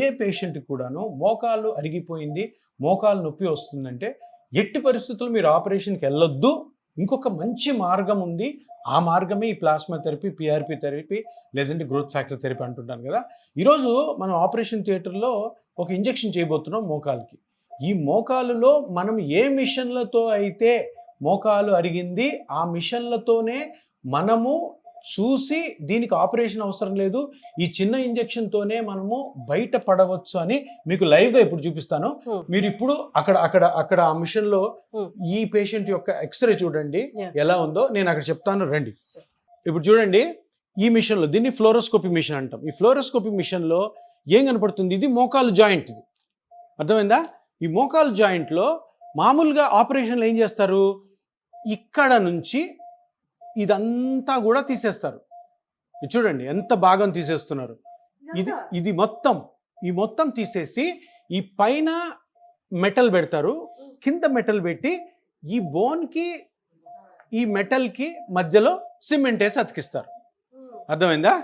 ఏ patient కూడాను మోకాలు అరిగిపోయింది, మోకాలు నొప్పి వస్తుందంటే ఎట్టి పరిస్థితుల్లో మీరు ఆపరేషన్కి వెళ్ళొద్దు, ఇంకొక మంచి మార్గం ఉంది, ఆ మార్గమే ఈ ప్లాస్మా థెరపీ, పిఆర్పి థెరపీ, లేదంటే గ్రోత్ ఫ్యాక్టర్ థెరపీ అంటుంటాను కదా. ఈరోజు మనం ఆపరేషన్ థియేటర్లో ఒక ఇంజెక్షన్ చేయబోతున్నాం మోకాలుకి. ఈ మోకాలులో మనం ఏ మిషన్లతో అయితే మోకాలు అరిగింది ఆ మిషన్లతోనే మనము చూసి దీనికి ఆపరేషన్ అవసరం లేదు, ఈ చిన్న ఇంజెక్షన్తోనే మనము బయట పడవచ్చు అని మీకు లైవ్గా ఇప్పుడు చూపిస్తాను. మీరు ఇప్పుడు అక్కడ ఆ మిషన్లో ఈ పేషెంట్ యొక్క ఎక్స్రే చూడండి ఎలా ఉందో, నేను అక్కడ చెప్తాను రండి. ఇప్పుడు చూడండి ఈ మిషన్లో, దీన్ని ఫ్లోరోస్కోపీ మిషన్ అంటాం. ఈ ఫ్లోరోస్కోపీ మిషన్లో ఏం కనపడుతుంది? ఇది మోకాలు జాయింట్, ఇది అర్థమైందా? ఈ మోకాలు జాయింట్లో మామూలుగా ఆపరేషన్లు ఏం చేస్తారు, ఇక్కడ నుంచి ఇదంతా కూడా తీసేస్తారు. ఇది చూడండి ఎంత భాగం తీసేస్తున్నారు. ఇది మొత్తం తీసేసి ఈ పైన మెటల్ పెడతారు, కింద మెటల్ పెట్టి ఈ బోన్కి ఈ మెటల్కి మధ్యలో సిమెంట్ వేసి అతికిస్తారు. అర్థమైందా?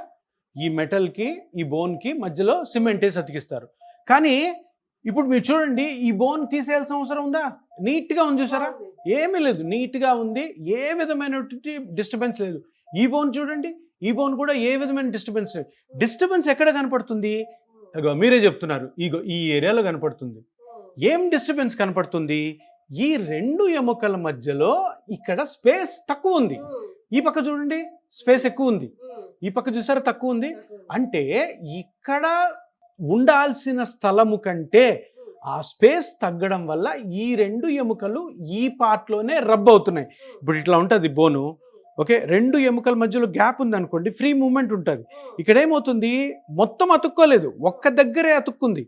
ఈ మెటల్కి ఈ బోన్కి మధ్యలో సిమెంట్ వేసి అతికిస్తారు. కానీ ఇప్పుడు మీరు చూడండి, ఈ బోన్ తీసేయాల్సిన అవసరం ఉందా? నీట్గా ఉంది, చూసారా? ఏమీ లేదు, నీట్గా ఉంది, ఏ విధమైనటువంటి డిస్టర్బెన్స్ లేదు. ఈ బోన్ చూడండి, ఈ బోన్ కూడా ఏ విధమైన డిస్టర్బెన్స్ లేదు. డిస్టర్బెన్స్ ఎక్కడ కనపడుతుంది? మీరే చెప్తున్నారు, ఈ ఏరియాలో కనపడుతుంది. ఏం డిస్టర్బెన్స్ కనపడుతుంది? ఈ రెండు ఎముకల మధ్యలో ఇక్కడ స్పేస్ తక్కువ ఉంది. ఈ పక్క చూడండి స్పేస్ ఎక్కువ ఉంది, ఈ పక్క చూసారా తక్కువ ఉంది. అంటే ఇక్కడ ఉండాల్సిన స్థలము కంటే ఆ స్పేస్ తగ్గడం వల్ల ఈ రెండు ఎముకలు ఈ పార్ట్లోనే రబ్ అవుతున్నాయి. ఇప్పుడు ఇట్లా ఉంటుంది బోను, ఓకే, రెండు ఎముకల మధ్యలో గ్యాప్ ఉంది అనుకోండి, ఫ్రీ మూమెంట్ ఉంటుంది. ఇక్కడ ఏమవుతుంది, మొత్తం అతుక్కోలేదు, ఒక్క దగ్గరే అతుక్కుంది,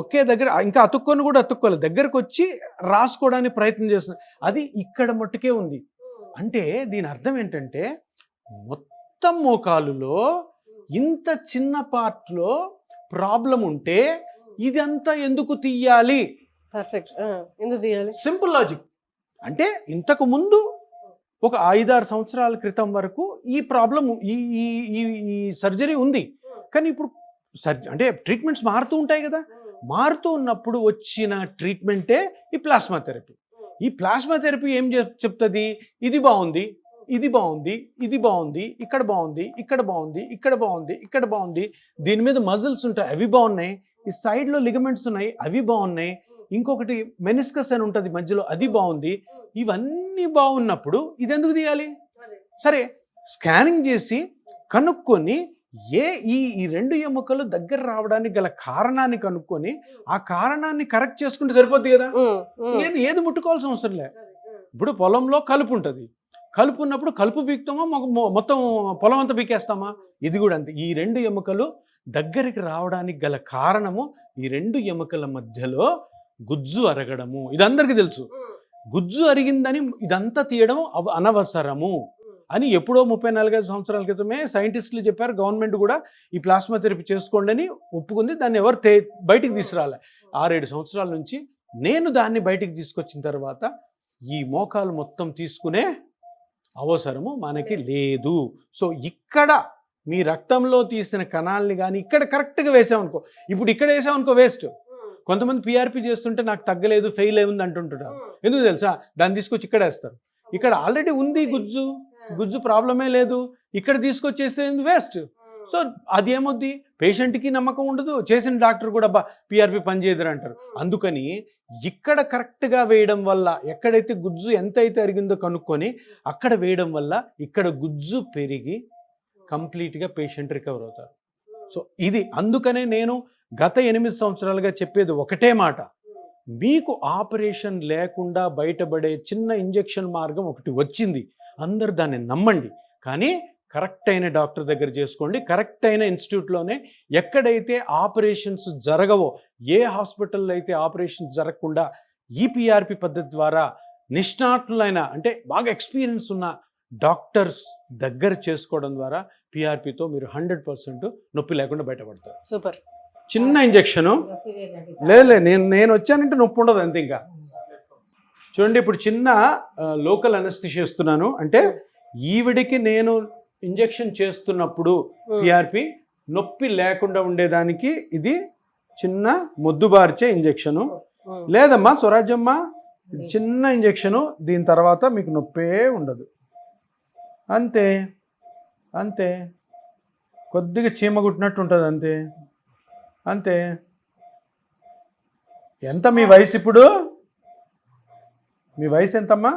ఒకే దగ్గర, ఇంకా అతుక్కొని కూడా అతుక్కోలేదు, దగ్గరకు వచ్చి రాసుకోవడానికి ప్రయత్నం చేస్తుంది. అది ఇక్కడ మట్టుకే ఉంది. అంటే దీని అర్థం ఏంటంటే మొత్తం మోకాలులో ఇంత చిన్న పార్ట్లో ప్రాబ్లం ఉంటే ఇదంతా ఎందుకు తీయాలి? పర్ఫెక్ట్, ఎందుకు తీయాలి? Simple logic. అంటే ఇంతకు ముందు ఒక 5-6 సంవత్సరాల క్రితం వరకు ఈ ప్రాబ్లం, ఈ సర్జరీ ఉంది. కానీ ఇప్పుడు అంటే ట్రీట్మెంట్స్ మారుతూ ఉంటాయి కదా, మారుతూ ఉన్నప్పుడు వచ్చిన ట్రీట్మెంటే ఈ ప్లాస్మా థెరపీ. ఈ ప్లాస్మా థెరపీ ఏం చెప్తుంది? ఇది బాగుంది, ఇది బాగుంది, ఇది బాగుంది, ఇక్కడ బాగుంది, ఇక్కడ బాగుంది, ఇక్కడ బాగుంది, ఇక్కడ బాగుంది, దీని మీద మజిల్స్ ఉంటాయి అవి బాగున్నాయి, ఈ సైడ్లో లిగమెంట్స్ ఉన్నాయి అవి బాగున్నాయి, ఇంకొకటి మెనిస్కస్ అని ఉంటుంది మధ్యలో అది బాగుంది. ఇవన్నీ బాగున్నప్పుడు ఇది ఎందుకు తీయాలి? సరే, స్కానింగ్ చేసి కనుక్కొని ఈ రెండు ఎముకలు దగ్గర రావడానికి గల కారణాన్ని కనుక్కొని ఆ కారణాన్ని కరెక్ట్ చేసుకుంటే సరిపోద్ది కదా. ఏది ముట్టుకోవాల్సిన అవసరం లే. ఇప్పుడు పొలంలో కలుపు ఉంటుంది, కలుపు ఉన్నప్పుడు కలుపు పీకుతామా, మొత్తం పొలం అంతా పీకేస్తామా? ఇది కూడా అంతే. ఈ రెండు ఎముకలు దగ్గరికి రావడానికి గల కారణము ఈ రెండు ఎముకల మధ్యలో గుజ్జు అరగడము. ఇది అందరికీ తెలుసు. గుజ్జు అరిగిందని ఇదంతా తీయడం అనవసరము అని ఎప్పుడో 34 సంవత్సరాల క్రితమే సైంటిస్టులు చెప్పారు. గవర్నమెంట్ కూడా ఈ ప్లాస్మా థెరపీ చేసుకోండి అని ఒప్పుకుంది. దాన్ని ఎవరు బయటికి తీసుకురాలే. 6-7 సంవత్సరాల నుంచి నేను దాన్ని బయటికి తీసుకొచ్చిన తర్వాత ఈ మోకాలు మొత్తం తీసుకునే అవసరము మనకి లేదు. సో ఇక్కడ మీ రక్తంలో తీసిన కణాలని కానీ ఇక్కడ కరెక్ట్గా వేసామనుకో, ఇప్పుడు ఇక్కడ వేసామనుకో వేస్ట్. కొంతమంది పిఆర్పి చేస్తుంటే నాకు తగ్గలేదు, ఫెయిల్ అయింది అంటుంటారు. ఎందుకు తెలుసా? దాన్ని తీసుకొచ్చి ఇక్కడ వేస్తారు. ఇక్కడ ఆల్రెడీ ఉంది గుజ్జు ప్రాబ్లమే లేదు, ఇక్కడ తీసుకొచ్చేస్తే వేస్ట్. సో అది ఏమొద్ది, పేషెంట్కి నమ్మకం ఉండదు, చేసిన డాక్టర్ కూడా పిఆర్పి పని చేయదురు అంటారు. అందుకని ఇక్కడ కరెక్ట్గా వేయడం వల్ల, ఎక్కడైతే గుజ్జు ఎంత అయితే అరిగిందో కనుక్కొని అక్కడ వేయడం వల్ల ఇక్కడ గుజ్జు పెరిగి కంప్లీట్గా పేషెంట్ రికవర్ అవుతారు. సో ఇది అందుకనే నేను గత 8 సంవత్సరాలుగా చెప్పేది ఒకటే మాట, మీకు ఆపరేషన్ లేకుండా బయటపడే చిన్న ఇంజెక్షన్ మార్గం ఒకటి వచ్చింది, అందరు దాన్ని నమ్మండి. కానీ కరెక్ట్ అయిన డాక్టర్ దగ్గర చేసుకోండి, కరెక్ట్ అయిన ఇన్స్టిట్యూట్లోనే. ఎక్కడైతే ఆపరేషన్స్ జరగవో, ఏ హాస్పిటల్లో అయితే ఆపరేషన్స్ జరగకుండా ఈ పిఆర్పి పద్ధతి ద్వారా నిష్ణాతులైన, అంటే బాగా ఎక్స్పీరియన్స్ ఉన్న డాక్టర్స్ దగ్గర చేసుకోవడం ద్వారా పిఆర్పితో మీరు 100% నొప్పి లేకుండా బయటపడతారు. సూపర్. చిన్న ఇంజెక్షను లేదు, నేను వచ్చానంటే నొప్పి ఉండదు అంతే. ఇంకా చూడండి, ఇప్పుడు చిన్న లోకల్ అనస్థిషియా ఇస్తున్నాను. అంటే ఈవిడికి నేను ఇంజెక్షన్ చేస్తున్నప్పుడు పిఆర్పి నొప్పి లేకుండా ఉండేదానికి ఇది చిన్న మొద్దుబార్చే ఇంజెక్షను. లేదమ్మా స్వరాజ్యమ్మ, ఇది చిన్న ఇంజెక్షను, దీని తర్వాత మీకు నొప్పే ఉండదు. అంతే అంతే, కొద్దిగా చీమ కుట్టినట్టు ఉంటుంది అంతే అంతే. ఎంత మీ వయసు ఇప్పుడు? మీ వయసు ఎంతమ్మా?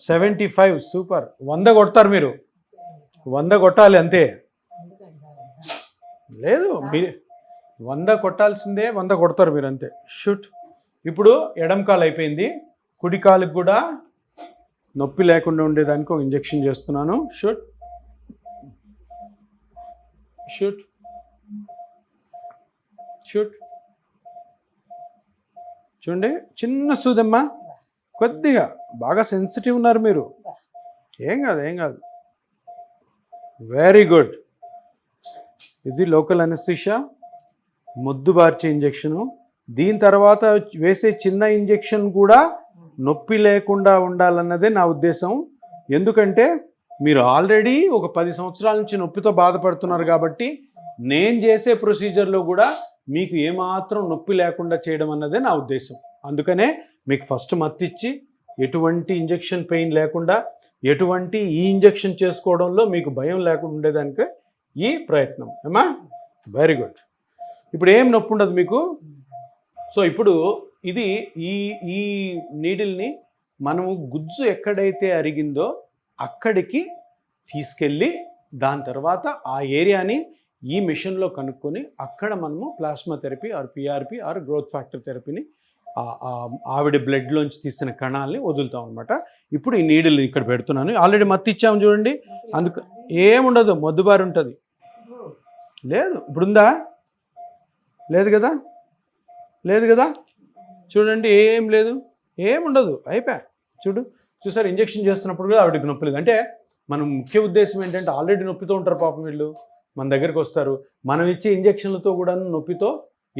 75. సూపర్. 100 కొడతారు మీరు, 100 కొట్టాలి అంతే. లేదు మీరు 100 కొట్టాల్సిందే, 100 కొడతారు మీరు అంతే. షూట్. ఇప్పుడు ఎడమ కాలు అయిపోయింది, కుడి కాలుకి కూడా నొప్పి లేకుండా ఉండేదానికి ఒక ఇంజెక్షన్ చేస్తున్నాను. Shoot shoot shoot. చూడండి, చిన్న సూదమ్మా, కొద్దిగా బాగా సెన్సిటివ్ ఉన్నారు మీరు. ఏం కాదు ఏం కాదు. Very good. ఇది లోకల్ అనస్థీషియా, మొద్దుబార్చే ఇంజెక్షను. దీని తర్వాత వేసే చిన్న ఇంజెక్షన్ కూడా నొప్పి లేకుండా ఉండాలన్నదే నా ఉద్దేశం. ఎందుకంటే మీరు ఆల్రెడీ ఒక 10 సంవత్సరాల నుంచి నొప్పితో బాధపడుతున్నారు కాబట్టి నేను చేసే ప్రొసీజర్లో కూడా మీకు ఏమాత్రం నొప్పి లేకుండా చేయడం అన్నదే నా ఉద్దేశం. అందుకనే మీకు ఫస్ట్ మత్తిచ్చి ఎటువంటి ఇంజెక్షన్ పెయిన్ లేకుండా, ఎటువంటి ఈ ఇంజెక్షన్ చేసుకోవడంలో మీకు భయం లేకుండా ఉండేదానికి ఈ ప్రయత్నం. ఏమా? Very good. ఇప్పుడు ఏం నొప్పి ఉండదు మీకు. సో ఇప్పుడు ఇది ఈ ఈ నీడిల్ని మనము గుజ్జు ఎక్కడైతే అరిగిందో అక్కడికి తీసుకెళ్ళి దాని తర్వాత ఆ ఏరియాని ఈ మిషన్లో కనుక్కొని అక్కడ మనము plasma therapy or PRP or growth factor థెరపీని ఆవిడ బ్లడ్లోంచి తీసిన కణాలని వదులుతాం అనమాట. ఇప్పుడు ఈ నీడిల్ ఇక్కడ పెడుతున్నాను. ఆల్రెడీ మత్తు ఇచ్చాము చూడండి, అందుకు ఏముండదు, మొద్దుబారి ఉంటుంది. లేదు ఇప్పుడుందా? లేదు కదా, లేదు కదా. చూడండి, ఏం లేదు, ఏముండదు, అయిపోయా. చూసారు, ఇంజెక్షన్ చేస్తున్నప్పుడు కూడా ఆవిడకి నొప్పి లేదు. అంటే మనం ముఖ్య ఉద్దేశం ఏంటంటే ఆల్రెడీ నొప్పితో ఉంటారు పాపం వీళ్ళు, మన దగ్గరికి వస్తారు. మనం ఇచ్చే ఇంజెక్షన్లతో కూడా నొప్పితో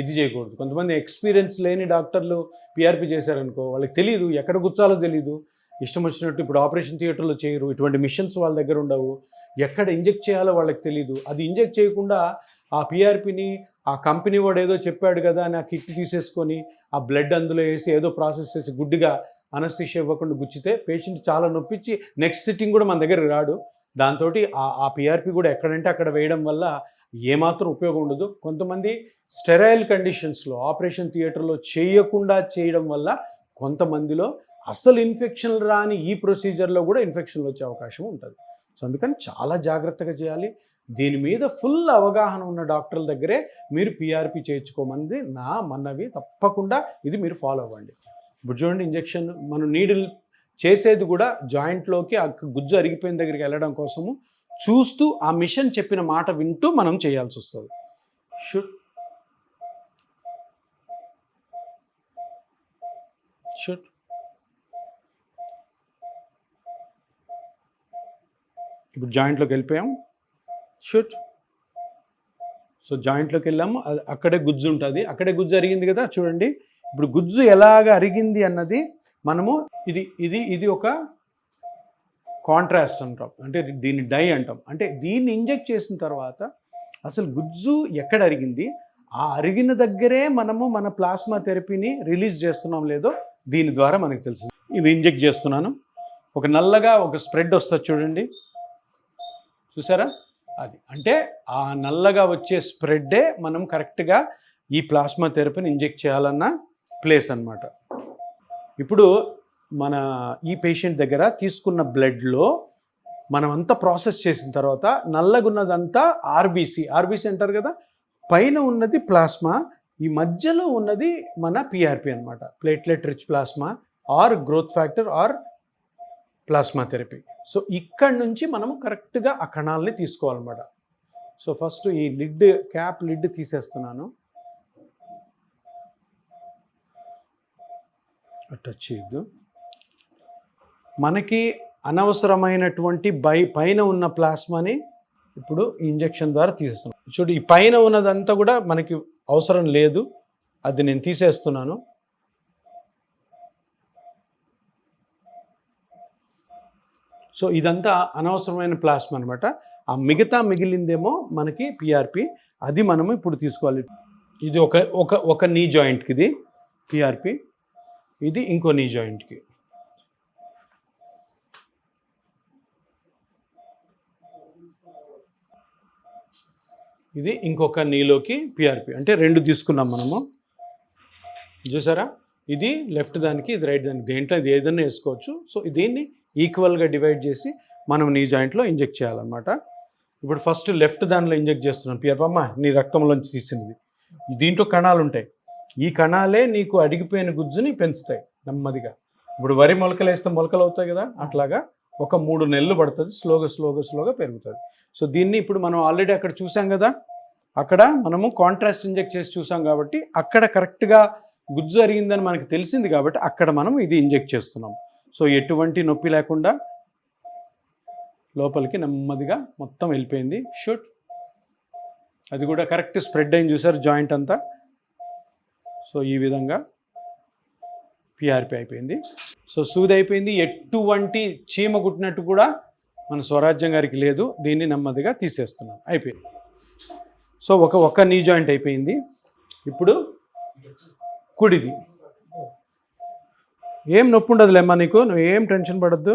ఇది చేయకూడదు. కొంతమంది ఎక్స్పీరియన్స్ లేని డాక్టర్లు పిఆర్పి చేశారనుకో, వాళ్ళకి తెలియదు, ఎక్కడ గుచ్చాలో తెలియదు, ఇష్టం వచ్చినట్టు. ఇప్పుడు ఆపరేషన్ థియేటర్లో చేయరు, ఇటువంటి మిషన్స్ వాళ్ళ దగ్గర ఉండవు, ఎక్కడ ఇంజెక్ట్ చేయాలో వాళ్ళకి తెలియదు. అది ఇంజెక్ట్ చేయకుండా ఆ పిఆర్పిని ఆ కంపెనీ వాడు ఏదో చెప్పాడు కదా అని ఆ కిట్ తీసేసుకొని ఆ బ్లడ్ అందులో వేసి ఏదో ప్రాసెస్ చేసి గుడ్డిగా అనస్థీషియా ఇవ్వకుండా గుచ్చితే పేషెంట్ చాలా నొప్పించి నెక్స్ట్ సిట్టింగ్ కూడా మన దగ్గర రాడు. దాంతో ఆ పిఆర్పి కూడా ఎక్కడంటే అక్కడ వేయడం వల్ల ఏమాత్రం ఉపయోగం ఉండదు. కొంతమంది స్టెరైల్ కండిషన్స్లో ఆపరేషన్ థియేటర్లో చేయకుండా చేయడం వల్ల కొంతమందిలో అసలు ఇన్ఫెక్షన్ రాని ఈ ప్రొసీజర్లో కూడా ఇన్ఫెక్షన్లు వచ్చే అవకాశం ఉంటుంది. సో అందుకని చాలా జాగ్రత్తగా చేయాలి. దీని మీద ఫుల్ అవగాహన ఉన్న డాక్టర్ల దగ్గరే మీరు పిఆర్పి చేయించుకోమని నా మనవి. తప్పకుండా ఇది మీరు ఫాలో అవ్వండి. ఇప్పుడు చూడండి, ఇంజెక్షన్ మనం నీడిల్ చేసేది కూడా జాయింట్లోకి ఆ గుజ్జు అరిగిపోయిన దగ్గరికి వెళ్ళడం కోసము చూస్తూ ఆ మిషన్ చెప్పిన మాట వింటూ మనం చేయాల్సి వస్తుంది. షుట్ షుట్ ఇప్పుడు జాయింట్లోకి వెళ్ళిపోయాం. షుట్. సో జాయింట్లోకి వెళ్ళాము, అక్కడే గుజ్జు ఉంటుంది, అక్కడే గుజ్జు అరిగింది కదా. చూడండి, ఇప్పుడు గుజ్జు ఎలాగ అరిగింది అన్నది మనము ఇది ఇది ఇది ఒక కాంట్రాస్ట్ అంటాం, అంటే దీన్ని డై అంటాం. అంటే దీన్ని ఇంజెక్ట్ చేసిన తర్వాత అసలు గుజ్జు ఎక్కడ అరిగింది, ఆ అరిగిన దగ్గరే మనము మన ప్లాస్మా థెరపీని రిలీజ్ చేస్తున్నాం లేదో దీని ద్వారా మనకు తెలుసు. ఇది ఇంజెక్ట్ చేస్తున్నాను. ఒక నల్లగా ఒక స్ప్రెడ్ వస్తుంది చూడండి, చూసారా? అది అంటే ఆ నల్లగా వచ్చే స్ప్రెడ్డే మనం కరెక్ట్గా ఈ ప్లాస్మా థెరపీని ఇంజెక్ట్ చేయాలన్న ప్లేస్ అన్నమాట. ఇప్పుడు మన ఈ పేషెంట్ దగ్గర తీసుకున్న బ్లడ్లో మనం అంతా ప్రాసెస్ చేసిన తర్వాత నల్లగున్నదంతా ఆర్బీసీ అంటారు కదా, పైన ఉన్నది ప్లాస్మా, ఈ మధ్యలో ఉన్నది మన పిఆర్పి అన్నమాట, platelet rich plasma are growth factor are plasma therapy. So ఇక్కడి నుంచి మనము కరెక్ట్గా ఆ కణాలని తీసుకోవాలన్నమాట. సో ఫస్ట్ ఈ లిడ్ క్యాప్ లిడ్ తీసేస్తున్నాను. టచ్ చేయొద్దు. మనకి అనవసరమైనటువంటి పైన ఉన్న ప్లాస్మాని ఇప్పుడు ఇంజెక్షన్ ద్వారా తీసేస్తున్నాను. చూడు, ఈ పైన ఉన్నదంతా కూడా మనకి అవసరం లేదు, అది నేను తీసేస్తున్నాను. సో ఇదంతా అనవసరమైన ప్లాస్మా అనమాట. ఆ మిగతా మిగిలిందేమో మనకి పిఆర్పి, అది మనము ఇప్పుడు తీసుకోవాలి. ఇది ఒక నీ జాయింట్కి ఇది పిఆర్పి, ఇది ఇంకో నీ జాయింట్కి. ఇది ఇంకొక నీలోకి పిఆర్పి, అంటే 2 తీసుకున్నాం మనము. చూసారా, ఇది లెఫ్ట్ దానికి ఇది రైట్ దానికి, దేంట్లో ఇది ఏదైనా వేసుకోవచ్చు. సో దీన్ని ఈక్వల్గా డివైడ్ చేసి మనం నీ జాయింట్లో ఇంజెక్ట్ చేయాలన్నమాట. ఇప్పుడు ఫస్ట్ లెఫ్ట్ దానిలో ఇంజెక్ట్ చేస్తున్నాను. పిఆర్పమ్మ నీ రక్తంలోంచి తీసినది. దీంట్లో కణాలు ఉంటాయి, ఈ కణాలే నీకు అడిగిపోయిన గుజ్జుని పెంచుతాయి నెమ్మదిగా. ఇప్పుడు వరి మొలకలు వేస్తే మొలకలు అవుతాయి కదా, అట్లాగా ఒక 3 నెలలు పడుతుంది, స్లోగా పెరుగుతుంది. సో దీన్ని ఇప్పుడు మనం ఆల్రెడీ అక్కడ చూసాం కదా, అక్కడ మనము కాంట్రాస్ట్ ఇంజెక్ట్ చేసి చూసాం కాబట్టి అక్కడ కరెక్ట్గా గుజ్జు అరిగిందని మనకు తెలిసింది కాబట్టి అక్కడ మనం ఇది ఇంజెక్ట్ చేస్తున్నాం. సో ఎటువంటి నొప్పి లేకుండా లోపలికి నెమ్మదిగా మొత్తం వెళ్ళిపోయింది. షూట్, అది కూడా కరెక్ట్ స్ప్రెడ్ అయింది చూసారు జాయింట్ అంతా. సో ఈ విధంగా పిఆర్పి అయిపోయింది. సో సూది అయిపోయింది. ఎటువంటి చీమ కుట్టినట్టు కూడా మన స్వరాజ్యం గారికి లేదు. దీన్ని నెమ్మదిగా తీసేస్తున్నాం, అయిపోయింది. సో ఒక నీ జాయింట్ అయిపోయింది. ఇప్పుడు కుడిది. ఏం నొప్పి ఉండదులేమ్మా నీకు, నువ్వు ఏం టెన్షన్ పడద్దు,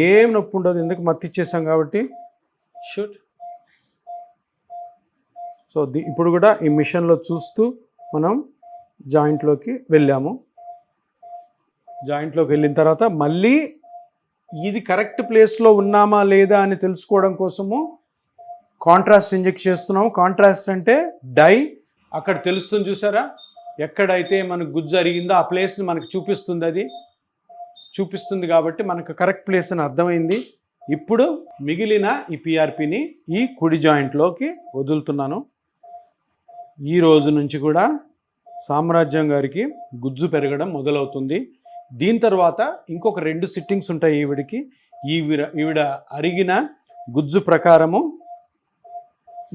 ఏం నొప్పి ఉండదు, ఎందుకు మత్తి ఇచ్చేసాం కాబట్టి. షూట్. సో ఇప్పుడు కూడా ఈ మిషన్లో చూస్తూ మనం జాయింట్లోకి వెళ్ళాము. జాయింట్లోకి వెళ్ళిన తర్వాత మళ్ళీ ఇది కరెక్ట్ ప్లేస్లో ఉన్నామా లేదా అని తెలుసుకోవడం కోసము కాంట్రాస్ట్ ఇంజెక్ట్ చేస్తున్నాము. కాంట్రాస్ట్ అంటే డై, అక్కడ తెలుస్తుంది చూసారా, ఎక్కడైతే మనకు గుజ్జు అరిగిందో ఆ ప్లేస్ని మనకు చూపిస్తుంది. అది చూపిస్తుంది కాబట్టి మనకు కరెక్ట్ ప్లేస్ అని అర్థమైంది. ఇప్పుడు మిగిలిన ఈ పిఆర్పిని ఈ కుడి జాయింట్లోకి వదులుతున్నాను. ఈ రోజు నుంచి కూడా సామ్రాజ్యం గారికి గుజ్జు పెరగడం మొదలవుతుంది. దీని తర్వాత ఇంకొక 2 సిట్టింగ్స్ ఉంటాయి ఈవిడికి. ఈవిడ అరిగిన గుజ్జు ప్రకారము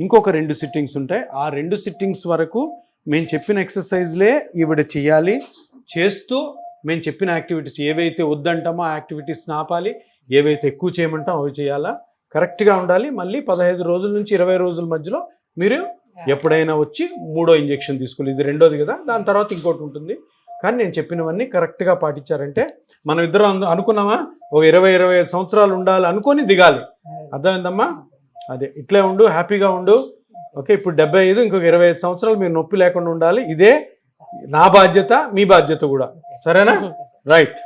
ఇంకొక 2 సిట్టింగ్స్ ఉంటాయి. ఆ 2 సిట్టింగ్స్ వరకు మేము చెప్పిన ఎక్సర్సైజ్లే ఈవిడ చేయాలి. చేస్తూ మేము చెప్పిన యాక్టివిటీస్ ఏవైతే వద్దంటామో ఆ యాక్టివిటీస్ని ఆపాలి, ఏవైతే ఎక్కువ చేయమంటామో అవి చేయాలా, కరెక్ట్గా ఉండాలి. మళ్ళీ 15 రోజుల నుంచి 20 రోజుల మధ్యలో మీరు ఎప్పుడైనా వచ్చి 3వ ఇంజెక్షన్ తీసుకోవాలి. ఇది 2వది కదా, దాని తర్వాత ఇంకోటి ఉంటుంది. కానీ నేను చెప్పినవన్నీ కరెక్ట్గా పాటించారంటే మనం ఇద్దరం అనుకున్నామా ఒక 20-25 సంవత్సరాలు ఉండాలి అనుకొని దిగాలి. అర్థమైందమ్మా? అదే ఇట్లే ఉండు, హ్యాపీగా ఉండు. ఓకే, ఇప్పుడు 75, ఇంకొక 25 సంవత్సరాలు మీరు నొప్పి లేకుండా ఉండాలి. ఇదే నా బాధ్యత, మీ బాధ్యత కూడా. సరేనా? రైట్.